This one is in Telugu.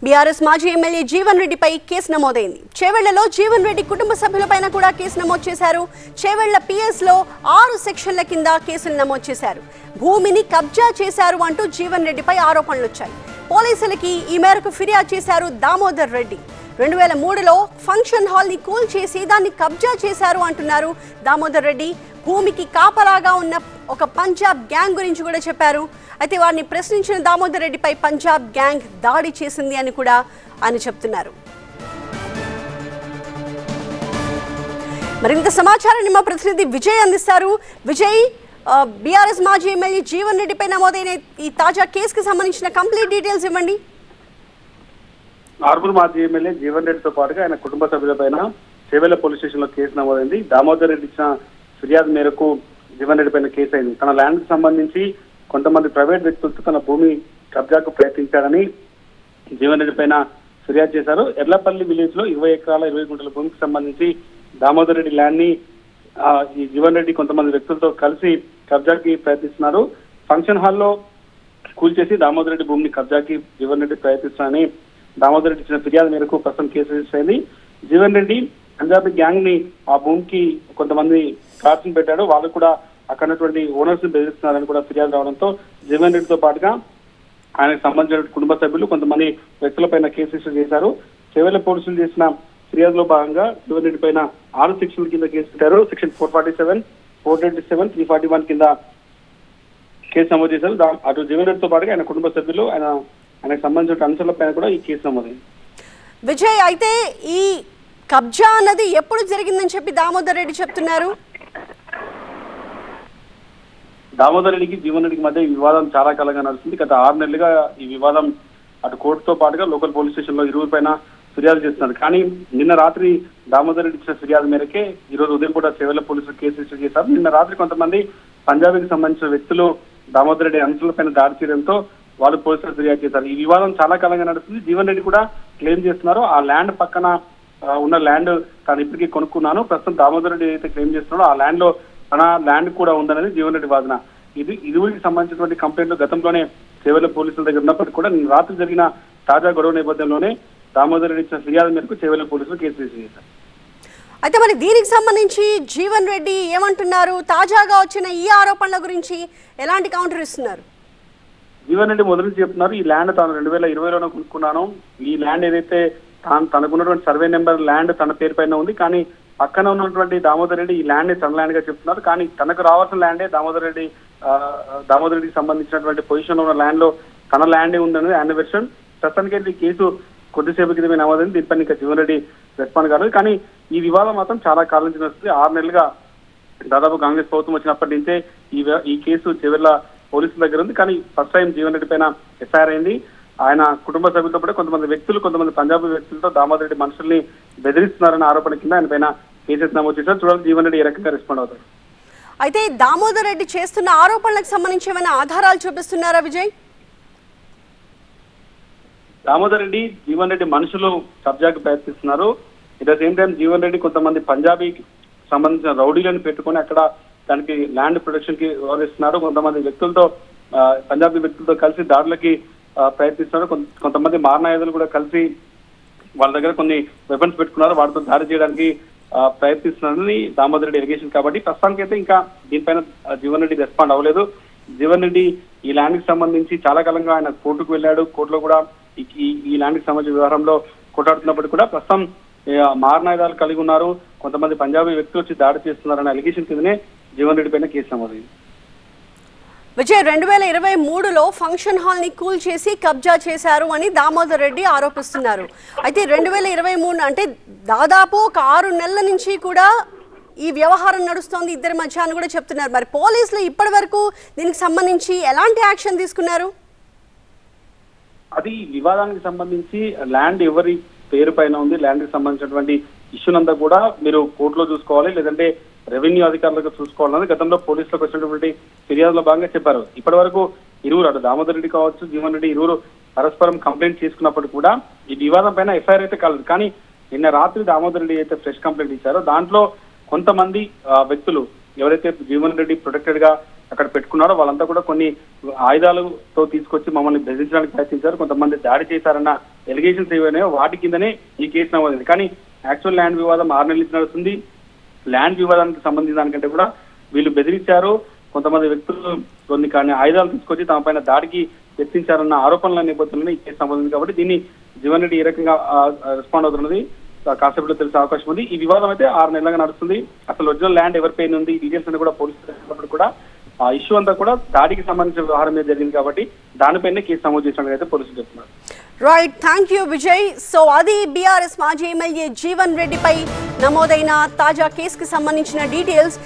బీఆర్ఎస్ మాజీ ఎమ్మెల్యే జీవన్ రెడ్డిపై కేసు నమోదైంది. చేవెళ్లలో జీవన్ రెడ్డి కుటుంబ సభ్యులపైన కూడా కేసు నమోదు చేశారు. చేవెళ్ల పిఎస్ లో 6 సెక్షన్ల కింద కేసులు నమోదు చేశారు. భూమిని కబ్జా చేశారు అంటూ జీవన్ రెడ్డిపై ఆరోపణలు వచ్చాయి. పోలీసులకి ఈ మేరకు ఫిర్యాదు చేశారు దామోదర్ రెడ్డి. 2003లో ఫంక్షన్ హాల్ ని కూల్ చేసి దాన్ని కబ్జా చేశారు అంటున్నారు దామోదర్ రెడ్డి. భూమికి కాపలాగా ఉన్న ఒక పంజాబ్ గ్యాంగ్ గురించి కూడా చెప్పారు. అయితే వారిని ప్రశ్నించిన దామోదర్ రెడ్డిపై పంజాబ్ గ్యాంగ్ దాడి చేసింది అని కూడా ఆయన చెప్తున్నారు. మరింత సమాచారాన్ని మా ప్రతినిధి విజయ్ అందిస్తారు. విజయ్, బీఆర్ఎస్ మాజీ ఎమ్మెల్యే జీవన్ రెడ్డిపై నమోదైన ఈ తాజా కేసుకు సంబంధించిన కంప్లీట్ డీటెయిల్స్ ఇవ్వండి. ఆర్మూర్ మాజీ ఎమ్మెల్యే జీవన్ రెడ్డితో పాటుగా ఆయన కుటుంబ సభ్యులపైన చేవెళ్ల పోలీస్ స్టేషన్ లో కేసు నమోదైంది. దామోదర్ రెడ్డి ఇచ్చిన ఫిర్యాదు మేరకు జీవన్ రెడ్డి పైన కేసు అయింది. తన ల్యాండ్ కు సంబంధించి కొంతమంది ప్రైవేట్ వ్యక్తులతో తన భూమి కబ్జాకు ప్రయత్నించాడని జీవన్ రెడ్డి పైన ఫిర్యాదు చేశారు. ఎర్లపల్లి విలేజ్ లో 20 ఎకరాల 20 గుంటల భూమికి సంబంధించి దామోదర్ రెడ్డి ల్యాండ్ ని ఈ జీవన్ రెడ్డి కొంతమంది వ్యక్తులతో కలిసి కబ్జాకి ప్రయత్నిస్తున్నారు. ఫంక్షన్ హాల్లో కూల్చేసి దామోదర్ రెడ్డి భూమిని కబ్జాకి జీవన్ రెడ్డి ప్రయత్నిస్తున్నారని దామోదర్ రెడ్డి ఇచ్చిన ఫిర్యాదు మేరకు ప్రస్తుతం కేసు రిజిస్టర్ అయింది. జీవన్ రెడ్డి పంజాబీ గ్యాంగ్ ని ఆ భూమికి కొంతమంది కార్డ్స్ పెట్టాడు. వాళ్ళు కూడా అక్కడ ఉన్నటువంటి ఓనర్స్ ని బెదిరిస్తున్నారని కూడా ఫిర్యాదు రావడంతో జీవన్ రెడ్డితో పాటుగా ఆయనకు సంబంధించిన కుటుంబ సభ్యులు కొంతమంది వ్యక్తులపైన కేసు రిజిస్టర్ చేశారు. చేవెళ్ల పోలీసులు చేసిన ఫిర్యాదులో భాగంగా జీవన్ రెడ్డి పైన 6 సెక్షన్ల కింద కేసు పెట్టారు. సెక్షన్ 447, 427, 341 కింద కేసు నమోదు చేశారు. అటు జీవన్ రెడ్డితో పాటుగా ఆయన కుటుంబ సభ్యులు ఆయనకు సంబంధించిన అంశాలపైన కూడా ఈ కేసు నమోదైంది. విజయ్, అయితే ఈ కబ్జా అన్నది ఎప్పుడు జరిగిందని చెప్పి దామోదర్ రెడ్డి చెప్తున్నారు. దామోదర్ రెడ్డికి జీవన్ రెడ్డికి మధ్య ఈ వివాదం చాలా కాలంగా నడుస్తుంది. గత 6 నెలలుగా ఈ వివాదం అటు కోర్టుతో పాటుగా లోకల్ పోలీస్ స్టేషన్ లో ఇరువురు పైన ఫిర్యాదు చేస్తున్నారు. కానీ నిన్న రాత్రి దామోదర్ రెడ్డి ఇచ్చిన ఫిర్యాదు మేరకే ఈ రోజు ఉదయం కూడా చేవెళ్ల పోలీసులు కేసు రిజిస్టర్ చేశారు. నిన్న రాత్రి కొంతమంది పంజాబీకి సంబంధించిన వ్యక్తులు దామోదర్ రెడ్డి అంశాలపైన దాడి చేయడంతో వాళ్ళు పోలీసులు ఫిర్యాదు చేశారు. ఈ వివాదం చాలా కాలంగా నడుస్తుంది. జీవన్ రెడ్డి కూడా క్లెయిమ్ చేస్తున్నారు, ఆ ల్యాండ్ పక్కన ఉన్న ల్యాండ్ తాను ఇప్పటికీ కొనుక్కున్నాను, ప్రస్తుతం దామోదర్ రెడ్డి ఏదైతే క్లెయిమ్ చేస్తున్నాడో ఆ ల్యాండ్ లో తన ల్యాండ్ కూడా ఉందనేది జీవన్ రెడ్డి వాదన. ఇరువురికి సంబంధించినటువంటి కంప్లైంట్లు గతంలోనే చేవెళ్ల పోలీసుల దగ్గర ఉన్నప్పటికీ కూడా నిన్న రాత్రి జరిగిన తాజా గొడవ నేపథ్యంలోనే దామోదర్ రెడ్డి ఇచ్చిన ఫిర్యాదు మేరకు చేవెళ్ల పోలీసులు కేసు రిజిస్టర్ చేశారు. అయితే మరి దీనికి సంబంధించి జీవన్ రెడ్డి ఏమంటున్నారు? తాజాగా వచ్చిన ఈ ఆరోపణల గురించి ఎలాంటి కౌంటర్ ఇస్తున్నారు? జీవన్ రెడ్డి మొదటి నుంచి చెప్తున్నారు, ఈ ల్యాండ్ తాను 2020లోనే కొనుక్కున్నాను. ఈ ల్యాండ్ ఏదైతే తనకున్నటువంటి సర్వే నెంబర్ ల్యాండ్ తన పేరు పైన ఉంది. కానీ పక్కన ఉన్నటువంటి దామోదర్ రెడ్డి ఈ ల్యాండ్ తన ల్యాండ్ గా చెప్తున్నారు. కానీ తనకు రావాల్సిన ల్యాండే దామోదర్ రెడ్డికి సంబంధించినటువంటి పొజిషన్ లో ఉన్న ల్యాండ్ లో తన ల్యాండే ఉందనేది ఆయన వెర్షన్. ప్రస్తుతానికి ఈ కేసు కొద్దిసేపు క్రితమే నమోదైంది. దీనిపైన ఇంకా జీవన్ రెడ్డి రెస్పాండ్ కాలేదు. కానీ ఈ వివాదం మాత్రం చాలా కాలం నుంచి వస్తుంది. 6 నెలలుగా దాదాపు కాంగ్రెస్ ప్రభుత్వం వచ్చినప్పటి నుంచే ఈ కేసు చేవెళ్ల పోలీసుల దగ్గర ఉంది. కానీ ఫస్ట్ టైం జీవన్ రెడ్డి పైన ఎఫ్ఐఆర్ అయింది. ఆయన కుటుంబ సభ్యులతో పాటు కొంతమంది పంజాబీ వ్యక్తులతో దామోదర్ రెడ్డి మనుషుల్ని బెదిరిస్తున్నారన్న ఆరోపణ కింద ఆయన పైన కేసెస్ నమోదు చేశారు. చూడాలి జీవన్ రెడ్డి ఏ రకంగా రెస్పాండ్ అవుతారు. అయితే దామోదర్ రెడ్డి చేస్తున్న ఆరోపణలకు సంబంధించి ఏమైనా ఆధారాలు చూపిస్తున్నారా విజయ్? దామోదర్ రెడ్డి జీవన్ రెడ్డి మనుషులు కబ్జాకు ప్రయత్నిస్తున్నారు. It the same time Jeevan Reddy కొంతమంది పంజాబీకి సంబంధించిన రౌడీలను పెట్టుకుని అక్కడ దానికి ల్యాండ్ ప్రొటెక్షన్ కి వ్యవహరిస్తున్నారు. కొంతమంది వ్యక్తులతో పంజాబీ వ్యక్తులతో కలిసి దాడులకి ప్రయత్నిస్తున్నారు. కొంతమంది మారణాయుధాలు కూడా కలిసి వాళ్ళ దగ్గర కొన్ని వెపన్స్ పెట్టుకున్నారు, వాటితో దాడి చేయడానికి ప్రయత్నిస్తున్నారని దామోదర్ రెడ్డి ఎలిగేషన్. కాబట్టి ప్రస్తుతానికైతే ఇంకా దీనిపైన జీవన్ రెడ్డి రెస్పాండ్ అవ్వలేదు. జీవన్ రెడ్డి ఈ ల్యాండ్ కి సంబంధించి చాలా కాలంగా ఆయన కోర్టుకు వెళ్ళాడు. కోర్టులో కూడా ఈ ల్యాండ్ కి సంబంధించిన వ్యవహారంలో కొట్లాడుతున్నప్పటికీ కూడా ప్రస్తుతం మారణాయుధాలు కలిగి ఉన్నారు, కొంతమంది పంజాబీ వ్యక్తులు వచ్చి దాడి చేస్తున్నారన్న అలిగేషన్ కిందనే జీవన్ రెడ్డి పైన కేసు నమోదైంది. విజయ్, 2023లో ఫంక్షన్ హాల్ ని కూల్ చేసి కబ్జా చేశారు అని దామోదర్ రెడ్డి ఆరోపిస్తున్నారు. అయితే 2023 అంటే దాదాపు ఒక 6 నెలల నుంచి కూడా ఈ వ్యవహారం నడుస్తోంది ఇద్దరి మధ్య అని కూడా చెప్తున్నారు. మరి పోలీసులు ఇప్పటి వరకు దీనికి సంబంధించి ఎలాంటి యాక్షన్ తీసుకున్నారు? అది వివాదానికి సంబంధించి ల్యాండ్ ఎవరి పేరు పైన ఉంది, ల్యాండ్ కి సంబంధించినటువంటి ఇష్యూనంతా కూడా మీరు కోర్టులో చూసుకోవాలి, లేదంటే రెవెన్యూ అధికారులకు చూసుకోవాలని గతంలో పోలీసులకు వచ్చినటువంటి ఫిర్యాదులో భాగంగా చెప్పారు. ఇప్పటి వరకు ఇరువురు అటు దామోదర్ రెడ్డి కావచ్చు, జీవన్ రెడ్డి ఇరువురు పరస్పరం కంప్లైంట్ చేసుకున్నప్పుడు కూడా ఈ వివాదం పైన ఎఫ్ఐఆర్ అయితే కాలేదు. కానీ నిన్న రాత్రి దామోదర్ రెడ్డి అయితే ఫ్రెష్ కంప్లైంట్ ఇచ్చారో దాంట్లో కొంతమంది వ్యక్తులు ఎవరైతే జీవన్ రెడ్డి ప్రొటెక్టెడ్ గా అక్కడ పెట్టుకున్నారో వాళ్ళంతా కూడా కొన్ని ఆయుధాలతో తీసుకొచ్చి మమ్మల్ని బెదిరించడానికి ప్రయత్నించారు, కొంతమంది దాడి చేశారన్న ఎలిగేషన్స్ ఏవైనాయో వాటి కిందనే ఈ కేసు నమోదైంది. కానీ యాక్చువల్ ల్యాండ్ వివాదం 6 నెలల నుంచి నడుస్తుంది. ల్యాండ్ వివాదానికి సంబంధించిన దానికంటే కూడా వీళ్ళు బెదిరించారు, కొంతమంది వ్యక్తులు కొన్ని ఆయుధాలు తీసుకొచ్చి తమ పైన దాడికి యత్నించారన్న ఆరోపణల నేపథ్యంలో ఈ కేసు నమోదైంది. కాబట్టి దీన్ని జీవన్ రెడ్డి ఏ రకంగా రెస్పాండ్ అవుతున్నది కాసేపట్లో తెలిసే అవకాశం ఉంది. ఈ వివాదం అయితే 6 నెలలుగా నడుస్తుంది. అసలు ఒరిజినల్ ల్యాండ్ ఎవరి పైన ఉంది, డీటెయిల్స్ అన్ని కూడా పోలీసులు కూడా ఆ ఇష్యూ అంతా కూడా దాడికి సంబంధించిన వ్యవహారం మీద జరిగింది కాబట్టి దానిపైనే కేసు నమోదు చేసినట్టు అయితే పోలీసులు చెప్తున్నారు. Right, thank you Vijay. So అది బీఆర్ఎస్ మాజీ ఎమ్మెల్యే జీవన్ రెడ్డిపై నమోదైన తాజా కేసుకి సంబంధించిన డీటెయిల్స్.